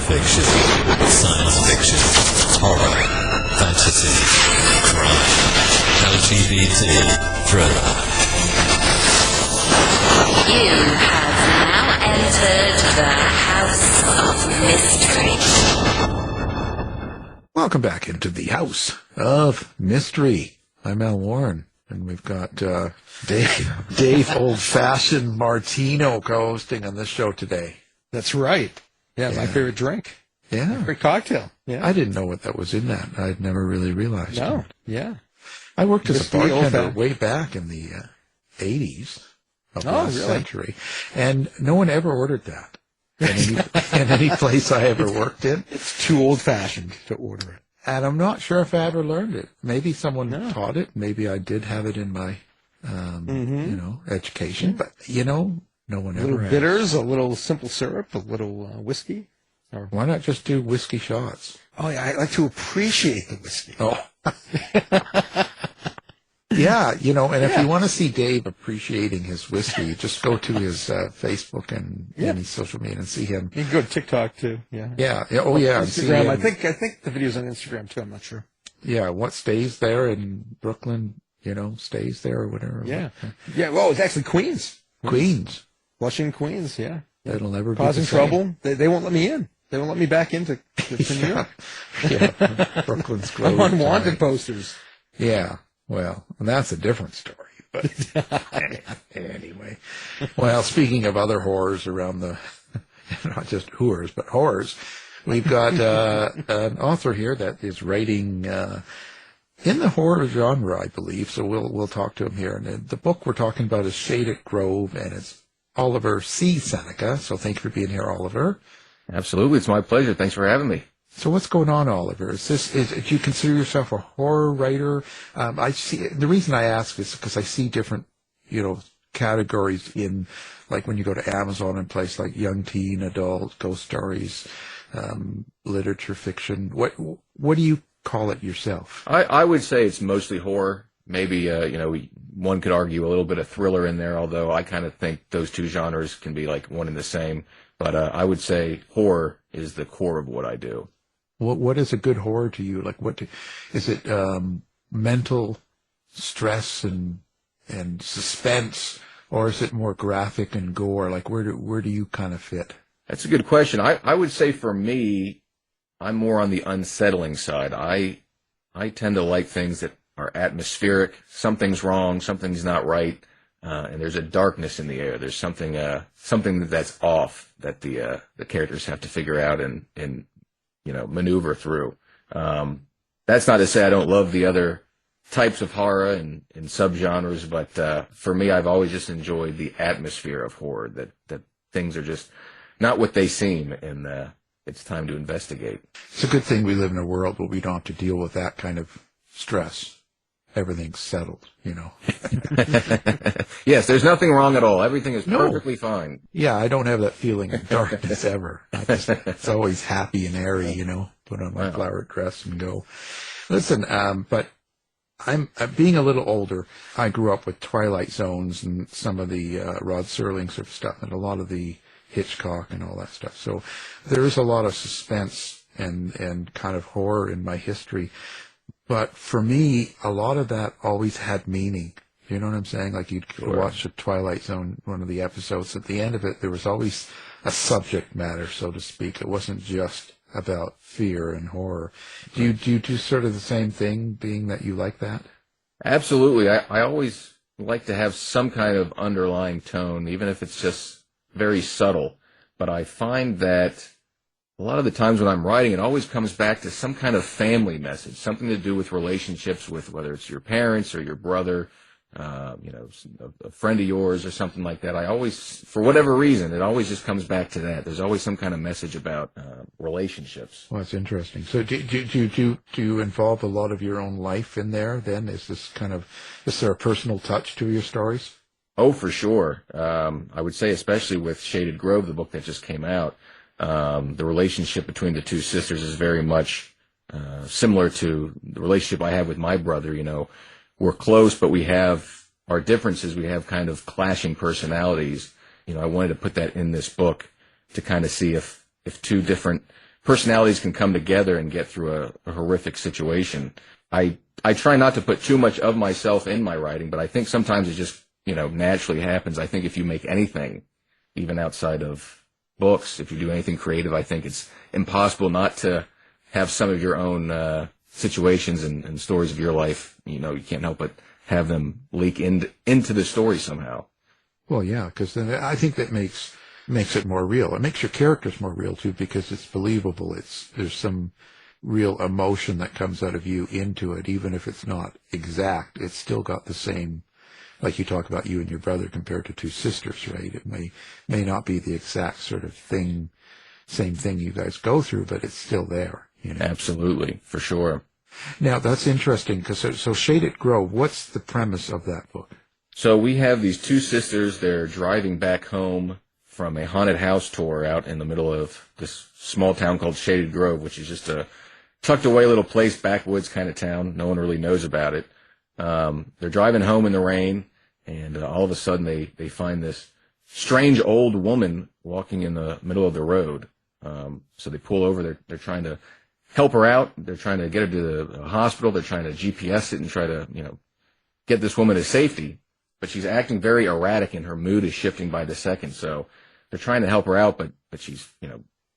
fiction, science fiction, horror, fantasy, crime, LGBT, thriller. You have now entered the House of Mystery. Welcome back into the House of Mystery. I'm Al Warren, and we've got Dave Old-Fashioned Martino co-hosting on this show today. That's right. Yeah, my favorite drink. Yeah. My favorite cocktail. Yeah. I didn't know what that was in that. I'd never really realized. No. It. Yeah. I worked as a bartender bartender way back in the 80s of the last really? century, and no one ever ordered that in any place I ever worked in. It's too old-fashioned to order it. And I'm not sure if I ever learned it. Maybe someone taught it. Maybe I did have it in my, education. But, no one ever A little has. bitters, a little simple syrup, a little whiskey. Why not just do whiskey shots? Oh, yeah, I like to appreciate the whiskey. Oh. Yeah, and if you want to see Dave appreciating his whiskey, just go to his Facebook and any social media and see him. You can go to TikTok, too. Yeah. Yeah. Oh, yeah. Instagram. I think the video's on Instagram, too. I'm not sure. Yeah. What stays there in Brooklyn, stays there or whatever. Yeah. Yeah. Well, it's actually Queens. Queens. Flushing, Queens. Yeah. It'll never be causing the same. trouble. They won't let me in. They won't let me back into New York. Yeah. Brooklyn's closed. Unwanted posters. Yeah. Well, and that's a different story. But anyway. Well, speaking of other horrors around not just whores, but horrors, we've got an author here that is writing in the horror genre, I believe. So we'll talk to him here. And the book we're talking about is Shaded Grove, and it's Oliver C. Seneca. So thank you for being here, Oliver. Absolutely. It's my pleasure. Thanks for having me. So what's going on, Oliver? Do you consider yourself a horror writer? I see, the reason I ask is because I see different, categories in, like when you go to Amazon and place like young teen, adult, ghost stories, literature, fiction. What do you call it yourself? I would say it's mostly horror. Maybe, one could argue a little bit of thriller in there, although I kind of think those two genres can be like one and the same. But I would say horror is the core of what I do. What is a good horror to you? Like, is it mental stress and suspense, or is it more graphic and gore? Like, where do you kind of fit? That's a good question. I would say for me, I'm more on the unsettling side. I tend to like things that are atmospheric. Something's wrong, something's not right, and there's a darkness in the air. There's something that's off that the characters have to figure out and maneuver through. That's not to say I don't love the other types of horror and subgenres, but for me, I've always just enjoyed the atmosphere of horror, that things are just not what they seem, and it's time to investigate. It's a good thing we live in a world where we don't have to deal with that kind of stress. Everything's settled, Yes, there's nothing wrong at all. Everything is perfectly fine. Yeah, I don't have that feeling of darkness ever. It's always happy and airy, put on my flowered dress and go. Listen, but I'm being a little older. I grew up with Twilight Zones and some of the Rod Serling sort of stuff, and a lot of the Hitchcock and all that stuff. So there is a lot of suspense and kind of horror in my history. But for me, a lot of that always had meaning. You know what I'm saying? Like you'd watch the Twilight Zone, one of the episodes. At the end of it, there was always a subject matter, so to speak. It wasn't just about fear and horror. Do you do sort of the same thing, being that you like that? Absolutely. I always like to have some kind of underlying tone, even if it's just very subtle. But I find that a lot of the times when I'm writing, it always comes back to some kind of family message, something to do with relationships with whether it's your parents or your brother, a friend of yours or something like that. I always, for whatever reason, it always just comes back to that. There's always some kind of message about relationships. Well, that's interesting. So do you involve a lot of your own life in there then? Is there a personal touch to your stories? Oh, for sure. I would say especially with Shaded Grove, the book that just came out, the relationship between the two sisters is very much similar to the relationship I have with my brother. We're close, but we have our differences. We have kind of clashing personalities. I wanted to put that in this book to kind of see if two different personalities can come together and get through a horrific situation. I try not to put too much of myself in my writing, but I think sometimes it just, naturally happens. I think if you make anything, even outside of books, if you do anything creative, I think it's impossible not to have some of your own situations and stories of your life. You can't help but have them leak into the story somehow. Well, yeah, because then I think that makes it more real. It makes your characters more real too, because it's believable. There's some real emotion that comes out of you into it, even if it's not exact. It's still got the same, like you talk about you and your brother compared to two sisters, right? It may not be the exact sort of thing, same thing you guys go through, but it's still there. Absolutely, for sure. Now that's interesting, because so Shaded Grove, what's the premise of that book? So we have these two sisters. They're driving back home from a haunted house tour out in the middle of this small town called Shaded Grove, which is just a tucked away little place, backwoods kind of town. No one really knows about it. They're driving home in the rain, and all of a sudden they find this strange old woman walking in the middle of the road. So they pull over. They're trying to help her out. They're trying to get her to the hospital. They're trying to GPS it and try to, get this woman to safety. But she's acting very erratic, and her mood is shifting by the second. So they're trying to help her out, but she's,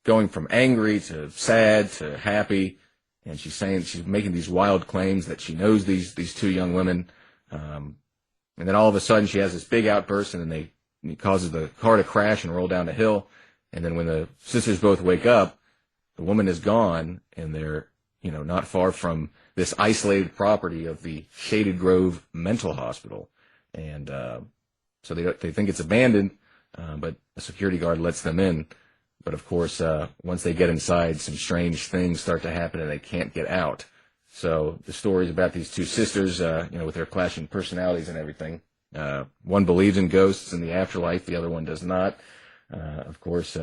going from angry to sad to happy. And she's making these wild claims that she knows these two young women. And then all of a sudden she has this big outburst, and then it causes the car to crash and roll down a hill. And then when the sisters both wake up, the woman is gone, and they're, not far from this isolated property of the Shaded Grove Mental Hospital. And so they think it's abandoned, but a security guard lets them in. But of course, once they get inside, some strange things start to happen, and they can't get out. So the story is about these two sisters, with their clashing personalities and everything. One believes in ghosts and the afterlife, the other one does not. Of course,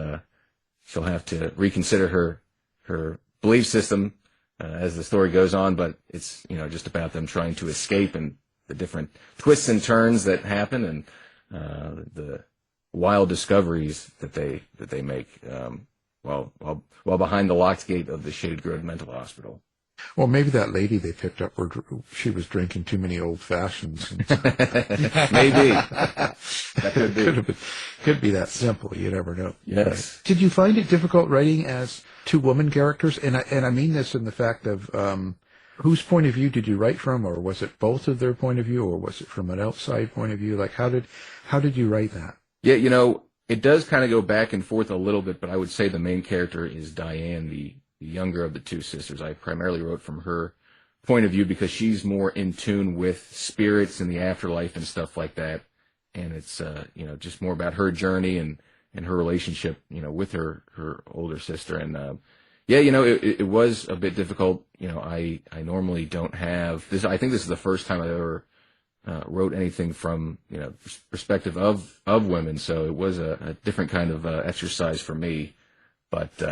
she'll have to reconsider her belief system as the story goes on, but it's just about them trying to escape and the different twists and turns that happen, and the wild discoveries that they make while behind the locked gate of the Shaded Grove Mental Hospital. Well, maybe that lady they picked up, she was drinking too many old fashions. Maybe that could be. Could be that simple. You never know. Yes. Right. Did you find it difficult writing as two woman characters? And I mean this in the fact of whose point of view did you write from, or was it both of their point of view, or was it from an outside point of view? Like how did you write that? Yeah, it does kind of go back and forth a little bit, but I would say the main character is Diane, the younger of the two sisters. I primarily wrote from her point of view because she's more in tune with spirits and the afterlife and stuff like that. And it's, just more about her journey and her relationship, with her older sister. And, it was a bit difficult. I normally don't have this. I think this is the first time I've ever wrote anything from, perspective of women. So it was a different kind of exercise for me. But,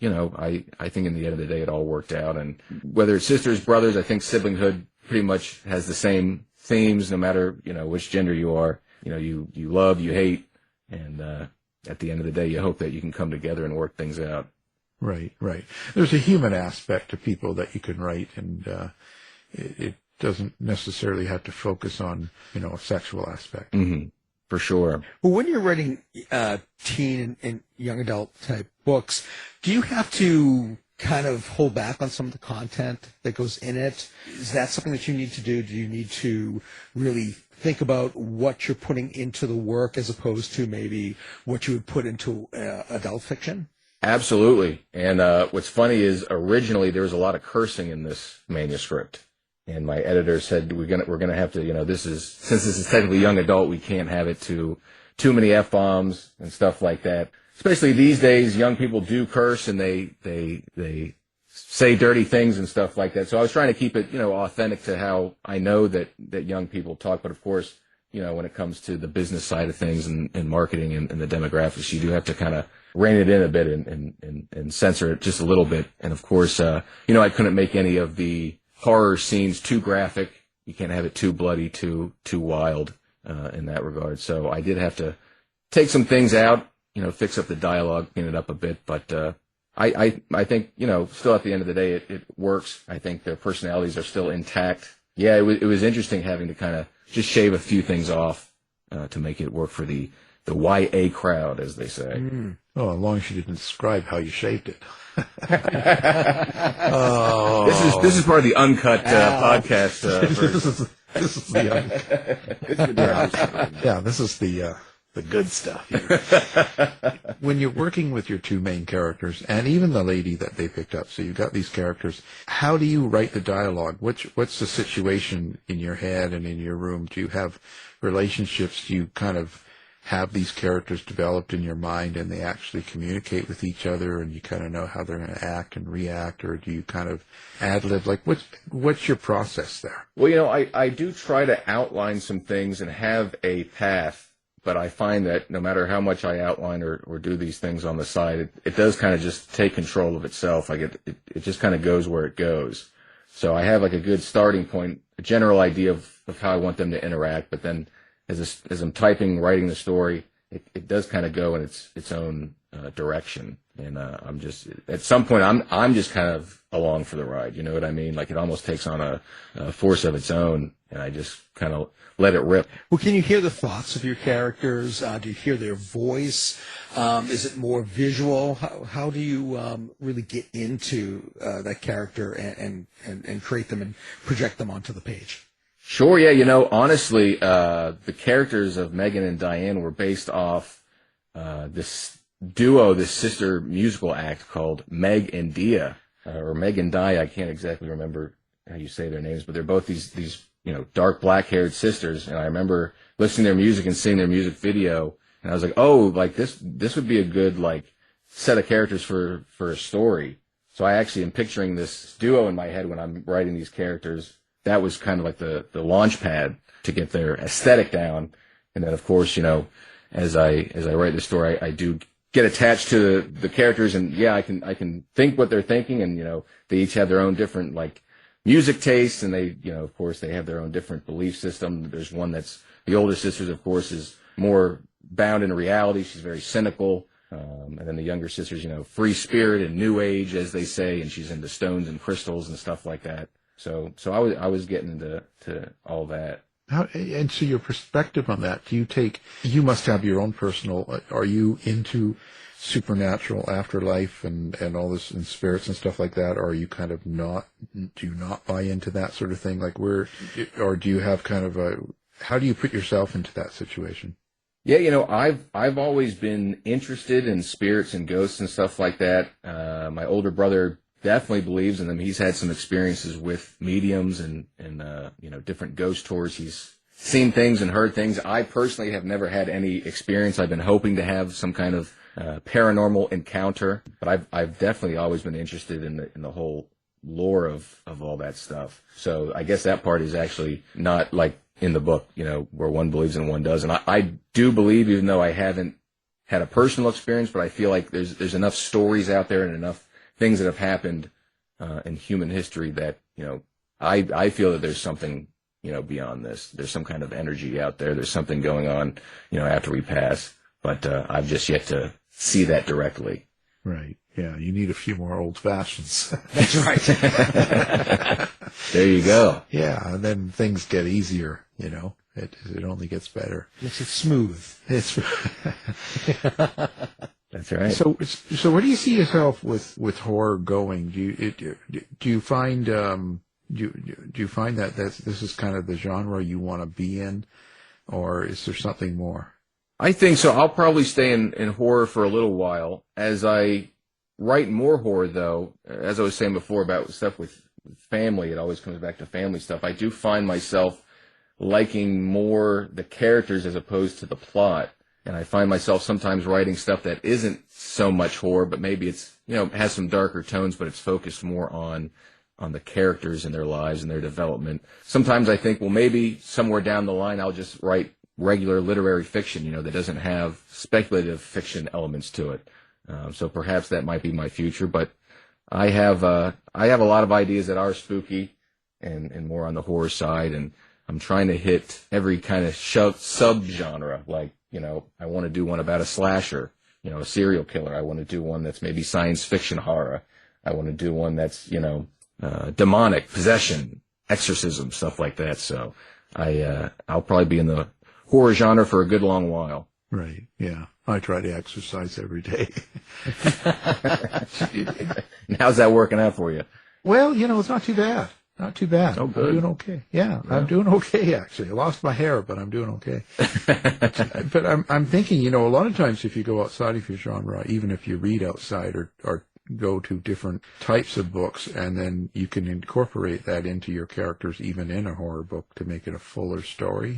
I think in the end of the day, it all worked out. And whether it's sisters, brothers, I think siblinghood pretty much has the same themes, no matter, which gender you are. You love, you hate, and at the end of the day, you hope that you can come together and work things out. Right. There's a human aspect to people that you can write, and it doesn't necessarily have to focus on, a sexual aspect. Mm-hmm. For sure. Well, when you're writing teen and young adult type books, do you have to kind of hold back on some of the content that goes in it? Is that something that you need to do? Do you need to really think about what you're putting into the work as opposed to maybe what you would put into adult fiction? Absolutely. And what's funny is originally there was a lot of cursing in this manuscript. And my editor said, we're gonna have to, since this is technically young adult, we can't have it too many F-bombs and stuff like that. Especially these days, young people do curse and they say dirty things and stuff like that. So I was trying to keep it, authentic to how I know that young people talk. But of course, when it comes to the business side of things and marketing and the demographics, you do have to kind of rein it in a bit and censor it just a little bit. And of course, I couldn't make any of the horror scenes too graphic. You can't have it too bloody, too wild in that regard. So I did have to take some things out, fix up the dialogue, clean it up a bit. But I think, still at the end of the day, it works. I think their personalities are still intact. Yeah, it was interesting having to kind of just shave a few things off to make it work for the YA crowd, as they say. Oh, as long as you didn't describe how you shaved it. This is part of the uncut podcast version. This is the good stuff here. When you're working with your two main characters, and even the lady that they picked up, so you've got these characters, how do you write the dialogue? What's the situation in your head and in your room? Do you have relationships? Do you kind of have these characters developed in your mind and they actually communicate with each other and you kind of know how they're going to act and react, or do you kind of ad-lib? Like, what's your process there? Well, I do try to outline some things and have a path, but I find that no matter how much I outline or do these things on the side, it does kind of just take control of itself. It just kind of goes where it goes. So I have like a good starting point, a general idea of how I want them to interact, but then as I'm writing the story, it does kind of go in its own direction, and I'm just at some point I'm just kind of along for the ride. You know what I mean? Like it almost takes on a force of its own, and I just kind of let it rip. Well, can you hear the thoughts of your characters? Do you hear their voice? Is it more visual? How do you really get into that character and create them and project them onto the page? Sure, yeah. Honestly, the characters of Megan and Dianne were based off this duo, this sister musical act called Meg and Dia, or Meg and Di. I can't exactly remember how you say their names, but they're both these dark black-haired sisters. And I remember listening to their music and seeing their music video, and I was like, oh, like this would be a good like set of characters for a story. So I actually am picturing this duo in my head when I'm writing these characters. That was kind of like the launch pad to get their aesthetic down. And then, of course, as I write the story, I do get attached to the characters, and yeah, I can think what they're thinking, and they each have their own different like music tastes, and they of course they have their own different belief system. There's one that's the older sister, of course, is more bound in reality. She's very cynical. And then the younger sister's, free spirit and new age, as they say, and she's into stones and crystals and stuff like that. So I was getting into all that. And so your perspective on that, you must have your own personal, are you into supernatural afterlife and all this and spirits and stuff like that? Or are you kind of do you not buy into that sort of thing? Like or do you have kind of how do you put yourself into that situation? Yeah, I've always been interested in spirits and ghosts and stuff like that. My older brother definitely believes in them. He's had some experiences with mediums and different ghost tours. He's seen things and heard things. I personally have never had any experience. I've been hoping to have some kind of paranormal encounter, but I've definitely always been interested in the whole lore of all that stuff. So I guess that part is actually not like in the book, where one believes and one doesn't. I do believe, even though I haven't had a personal experience, but I feel like there's enough stories out there and enough things that have happened in human history that I feel that there's something beyond this. There's some kind of energy out there. There's something going on after we pass, but I've just yet to see that directly. Right. Yeah. You need a few more old fashions. That's right. There you go. Yeah, and then things get easier. It only gets better. Makes it smooth. That's right. So where do you see yourself with horror going? Do you find that this is kind of the genre you want to be in, or is there something more? I think so. I'll probably stay in horror for a little while. As I write more horror, though, as I was saying before about stuff with family, it always comes back to family stuff. I do find myself liking more the characters as opposed to the plot. And I find myself sometimes writing stuff that isn't so much horror, but maybe it's, has some darker tones, but it's focused more on the characters and their lives and their development. Sometimes I think, well, maybe somewhere down the line I'll just write regular literary fiction, that doesn't have speculative fiction elements to it. So perhaps that might be my future, but I have a lot of ideas that are spooky and more on the horror side, and I'm trying to hit every kind of sub-genre. Like, I want to do one about a slasher, a serial killer. I want to do one that's maybe science fiction horror. I want to do one that's, demonic, possession, exorcism, stuff like that. So I'll probably be in the horror genre for a good long while. Right. Yeah. I try to exercise every day. And how's that working out for you? Well, it's not too bad. Not too bad. Oh, good. I'm doing okay. Yeah, I'm doing okay, actually. I lost my hair, but I'm doing okay. But I'm thinking, a lot of times if you go outside of your genre, even if you read outside or go to different types of books, and then you can incorporate that into your characters, even in a horror book, to make it a fuller story,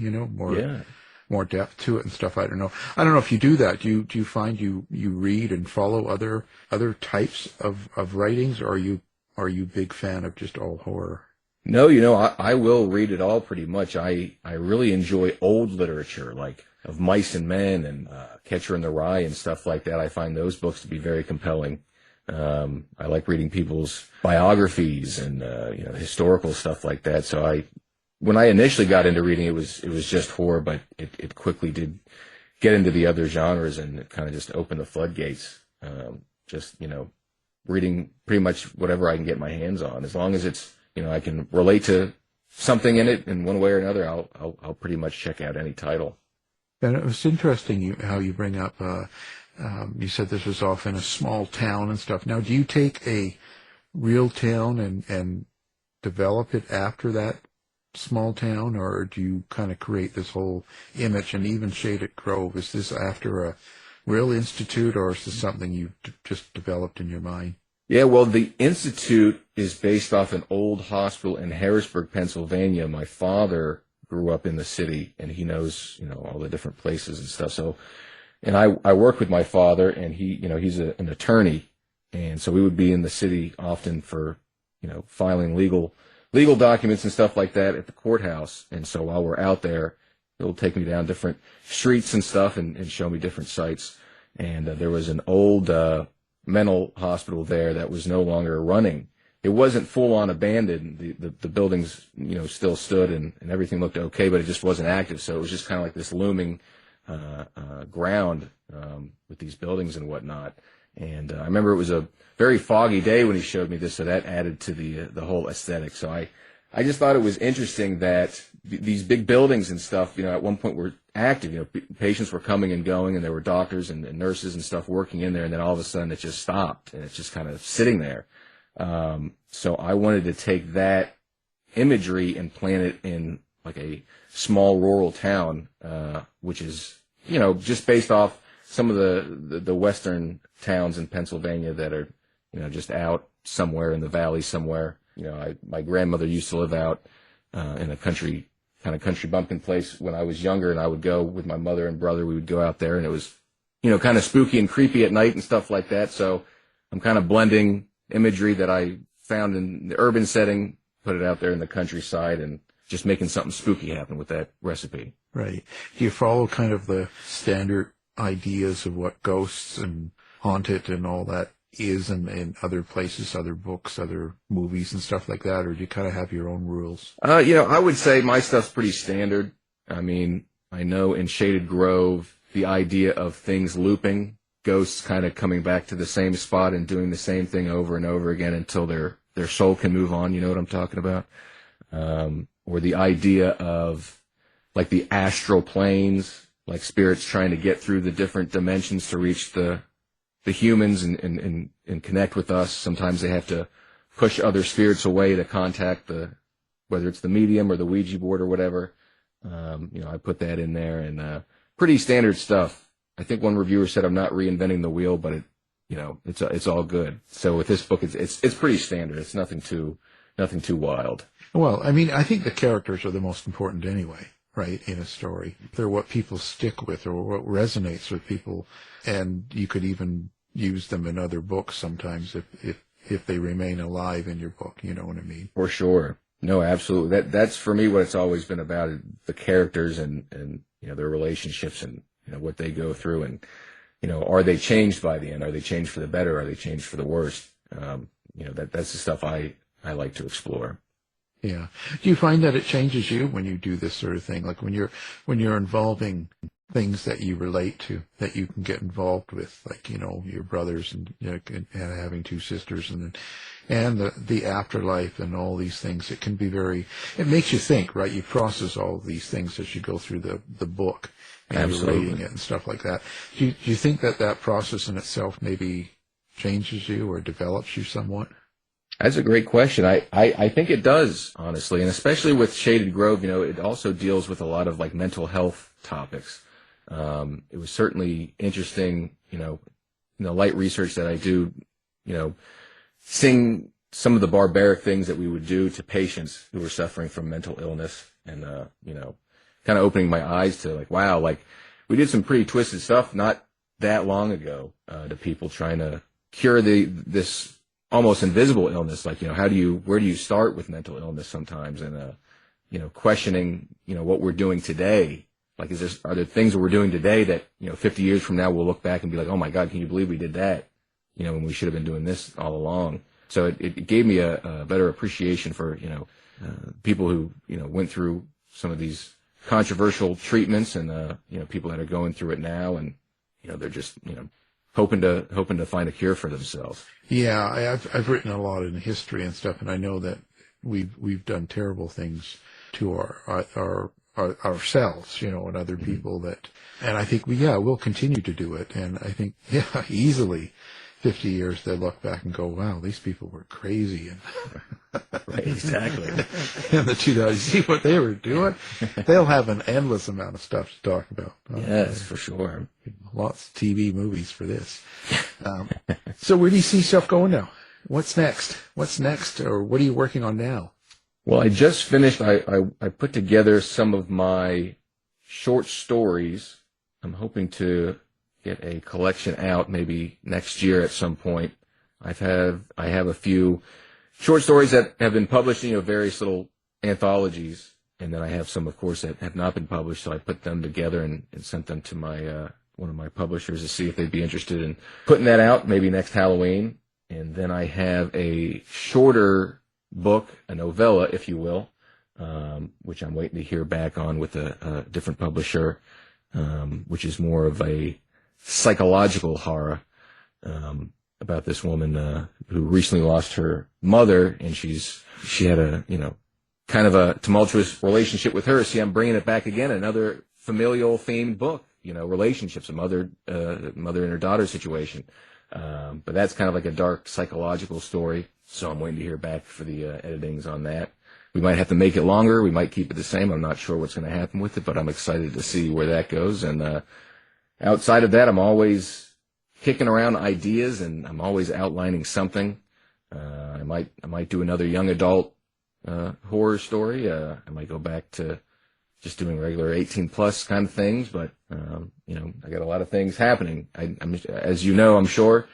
more depth to it and stuff. I don't know if you do that. Do you find you read and follow other types of writings, or are you a big fan of just all horror? No, I will read it all pretty much. I really enjoy old literature, like of Mice and Men and Catcher in the Rye and stuff like that. I find those books to be very compelling. I like reading people's biographies and historical stuff like that. So when I initially got into reading, it was just horror, but it quickly did get into the other genres, and it kind of just opened the floodgates. Reading pretty much whatever I can get my hands on, as long as it's I can relate to something in it in one way or another. I'll pretty much check out any title. And it was interesting how you bring up. You said this was off in a small town and stuff. Now, do you take a real town and develop it after that small town, or do you kind of create this whole image? And even Shaded Grove, is this after a real institute, or is this something you've just developed in your mind? Yeah, well, the institute is based off an old hospital in Harrisburg, Pennsylvania. My father grew up in the city, and he knows, all the different places and stuff. So, and I work with my father, and he's an attorney, and so we would be in the city often for, filing legal documents and stuff like that at the courthouse. And so while we're out there, he'll take me down different streets and stuff and show me different sites. And there was an old mental hospital there that was no longer running. It wasn't full on abandoned. The buildings, still stood and everything looked okay, but it just wasn't active. So it was just kind of like this looming ground with these buildings and whatnot. And I remember it was a very foggy day when he showed me this, so that added to the whole aesthetic. So I just thought it was interesting that these big buildings and stuff, at one point were active. Patients were coming and going, and there were doctors and nurses and stuff working in there, and then all of a sudden it just stopped, and it's just kind of sitting there. So I wanted to take that imagery and plant it in like a small rural town, which is, just based off some of the western towns in Pennsylvania that are, just out somewhere in the valley somewhere. My grandmother used to live out in a country bumpkin place when I was younger, and I would go with my mother and brother. We would go out there, and it was, kind of spooky and creepy at night and stuff like that. So I'm kind of blending imagery that I found in the urban setting, put it out there in the countryside, and just making something spooky happen with that recipe. Right. Do you follow kind of the standard ideas of what ghosts and haunted and all that is in other places, other books, other movies and stuff like that, or do you kind of have your own rules? I would say my stuff's pretty standard. I mean, I know in Shaded Grove, the idea of things looping, ghosts kind of coming back to the same spot and doing the same thing over and over again until their soul can move on. You know what I'm talking about? Or the idea of like the astral planes, like spirits trying to get through the different dimensions to reach the humans and connect with us. Sometimes they have to push other spirits away to contact whether it's the medium or the Ouija board or whatever. I put that in there, and pretty standard stuff. I think one reviewer said I'm not reinventing the wheel, but it's all good. So with this book, it's pretty standard. It's nothing too wild. Well, I mean, I think the characters are the most important anyway, right, in a story. They're what people stick with or what resonates with people, and you could even use them in other books sometimes if they remain alive in your book, you know what I mean? For sure. No, absolutely. That's for me what it's always been about, the characters and their relationships and what they go through, and are they changed by the end? Are they changed for the better? Are they changed for the worse? That's the stuff I like to explore. Yeah. Do you find that it changes you when you do this sort of thing? Like when you're involving things that you relate to, that you can get involved with, like, your brothers and, and having two sisters and the afterlife and all these things. It can be it makes you think, right? You process all of these things as you go through the book and Absolutely. you're reading it and stuff like that. Do you think that process in itself maybe changes you or develops you somewhat? That's a great question. I think it does, honestly, and especially with Shaded Grove, it also deals with a lot of like mental health topics. It was certainly interesting, light research that I do, seeing some of the barbaric things that we would do to patients who were suffering from mental illness and, kind of opening my eyes to like, wow, like we did some pretty twisted stuff not that long ago, to people trying to cure this almost invisible illness. Like, where do you start with mental illness sometimes? And, questioning, what we're doing today. Like, are there things that we're doing today that, 50 years from now we'll look back and be like, oh my God, can you believe we did that? When we should have been doing this all along. So it gave me a better appreciation for, people who, went through some of these controversial treatments and, people that are going through it now and, they're just, hoping to find a cure for themselves. Yeah, I've written a lot in history and stuff, and I know that we've done terrible things to ourselves, and other people and I think we'll continue to do it. And I think, easily 50 years they look back and go, wow, these people were crazy. And Right, exactly. and the 2000s, see what they were doing? They'll have an endless amount of stuff to talk about. Yes, for sure. Lots of TV movies for this. So where do you see stuff going now? What's next? Or what are you working on now? Well, I just finished, I put together some of my short stories. I'm hoping to get a collection out maybe next year at some point. I have a few short stories that have been published in various little anthologies, and then I have some, of course, that have not been published. So I put them together and sent them to my one of my publishers to see if they'd be interested in putting that out maybe next Halloween. And then I have a shorter book, a novella, if you will, which I'm waiting to hear back on with a different publisher, which is more of a psychological horror about this woman who recently lost her mother, and she had a kind of a tumultuous relationship with her. See, I'm bringing it back again, another familial themed book, relationships, a mother and her daughter situation. But that's kind of like a dark psychological story. So I'm waiting to hear back for the editings on that. We might have to make it longer. We might keep it the same. I'm not sure what's going to happen with it, but I'm excited to see where that goes. And outside of that, I'm always kicking around ideas, and I'm always outlining something. I might do another young adult horror story. I might go back to just doing regular 18 plus kind of things, but I got a lot of things happening. I'm as I'm sure,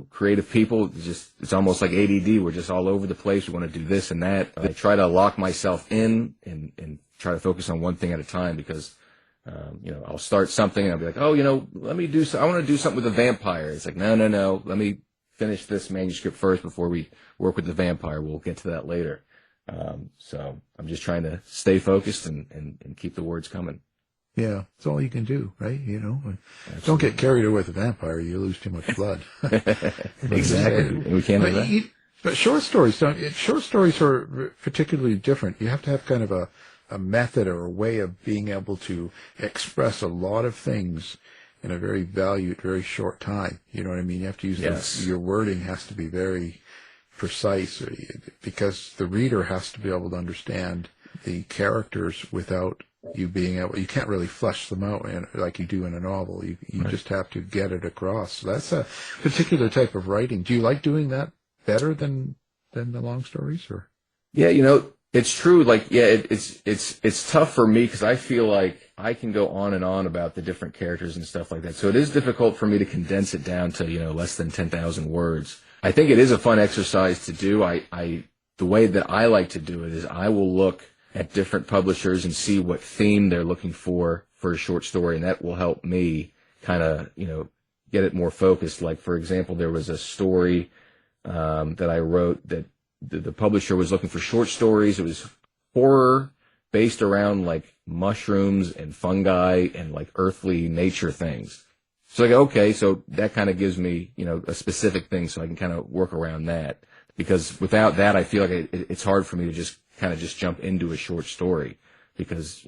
creative people, it's almost like ADD. We're just all over the place. We want to do this and that. I try to lock myself in and try to focus on one thing at a time, because I'll start something and I'll be like, I want to do something with a vampire. It's like, no, let me finish this manuscript first before we work with the vampire. We'll get to that later. So I'm just trying to stay focused and keep the words coming. Yeah, that's all you can do, right? Don't get carried away with a vampire. You lose too much blood. Exactly. We can't do that. But short stories are particularly different. You have to have kind of a method or a way of being able to express a lot of things in a very very short time. You know what I mean? You have to use your wording has to be very precise, because the reader has to be able to understand the characters without you being able. You can't really flesh them out like you do in a novel. You right. Just have to get it across. So that's a particular type of writing. Do you like doing that better than the long stories, or? Yeah, it's true. Like, it's tough for me, because I feel like I can go on and on about the different characters and stuff like that. So it is difficult for me to condense it down to, less than 10,000 words. I think it is a fun exercise to do. The way that I like to do it is I will look at different publishers and see what theme they're looking for a short story, and that will help me kind of, get it more focused. Like, for example, there was a story that I wrote that the publisher was looking for short stories. It was horror based around like mushrooms and fungi and like earthly nature things. So I go, okay, so that kind of gives me, a specific thing so I can kind of work around that. Because without that, I feel like it's hard for me to just kind of just jump into a short story. Because,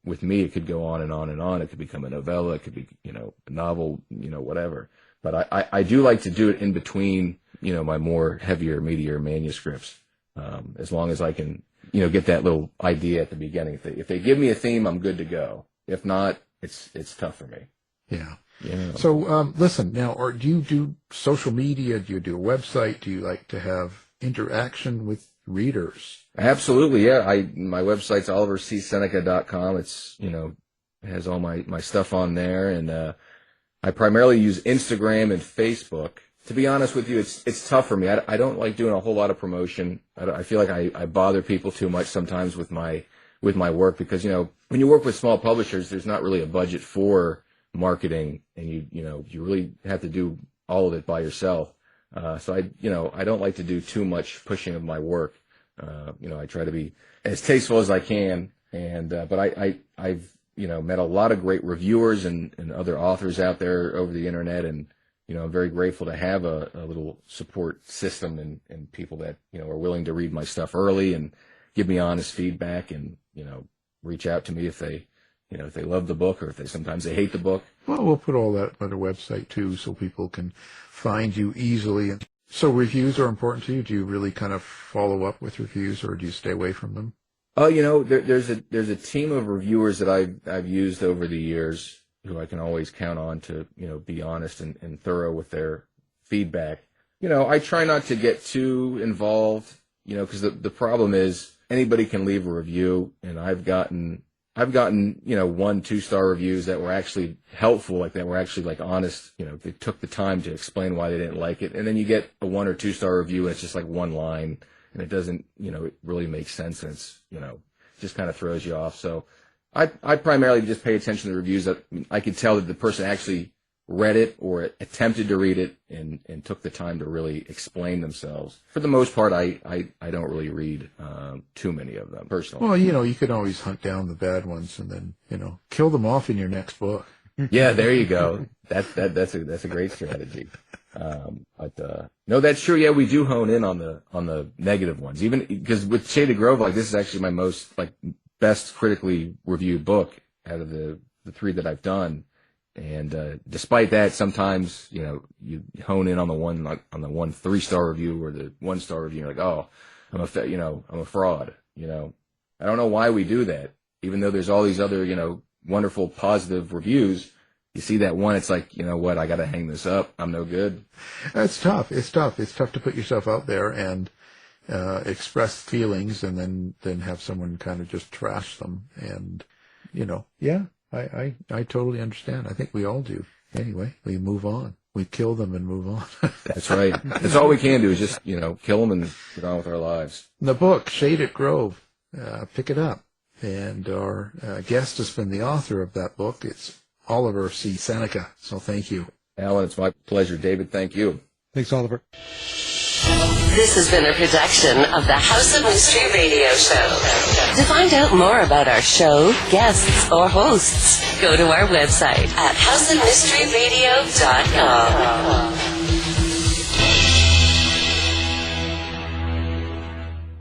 with me, it could go on and on and on. It could become a novella. It could be, a novel, whatever. But I do like to do it in between, my more heavier, meatier manuscripts. As long as I can, get that little idea at the beginning. If they give me a theme, I'm good to go. If not, it's tough for me. Yeah. Yeah. So, listen, now, do you do social media? Do you do a website? Do you like to have interaction with readers? Absolutely, yeah. My website's olivercseneca.com. It's, has all my stuff on there. And I primarily use Instagram and Facebook. To be honest with you, it's tough for me. I don't like doing a whole lot of promotion. I feel like I bother people too much sometimes with my work because, when you work with small publishers, there's not really a budget for marketing, and you really have to do all of it by yourself. So I don't like to do too much pushing of my work. I try to be as tasteful as I can, but I've met a lot of great reviewers and other authors out there over the internet, and I'm very grateful to have a little support system and people that are willing to read my stuff early and give me honest feedback, and reach out to me if they love the book or if sometimes they hate the book. Well, we'll put all that on the website too, so people can find you easily. And so reviews are important to you. Do you really kind of follow up with reviews, or do you stay away from them? Oh, there's a team of reviewers that I've used over the years who I can always count on to be honest and thorough with their feedback. I try not to get too involved, because the problem is anybody can leave a review, and I've gotten 1-2-star reviews that were actually helpful, like that were actually like honest. They took the time to explain why they didn't like it. And then you get a 1 or 2-star review and it's just like one line, and it doesn't, it really makes sense, and it's, just kind of throws you off. So I primarily just pay attention to the reviews that I could tell that the person actually read it or attempted to read it and took the time to really explain themselves. For the most part, I don't really read too many of them personally. Well, you can always hunt down the bad ones and then, kill them off in your next book. Yeah, there you go. That's a great strategy. No, that's true. Yeah, we do hone in on the negative ones, even because with Shaded Grove, like this is actually my most best critically reviewed book out of the 3 that I've done. And despite that, sometimes you hone in on the one 3-star review or the 1-star review. You're like, oh, I'm a fraud. I don't know why we do that. Even though there's all these other wonderful positive reviews, you see that one, it's like, what? I got to hang this up. I'm no good. It's tough. It's tough to put yourself out there and express feelings and then have someone kind of just trash them. And yeah. I totally understand. I think we all do. Anyway, we move on. We kill them and move on. That's right. That's all we can do is just, kill them and get on with our lives. The book, Shaded Grove, pick it up. And our guest has been the author of that book. It's Oliver C. Seneca. So thank you. Alan, it's my pleasure. David, thank you. Thanks, Oliver. This has been a production of the House of Mystery Radio Show. To find out more about our show, guests, or hosts, go to our website at houseofmysteryradio.com.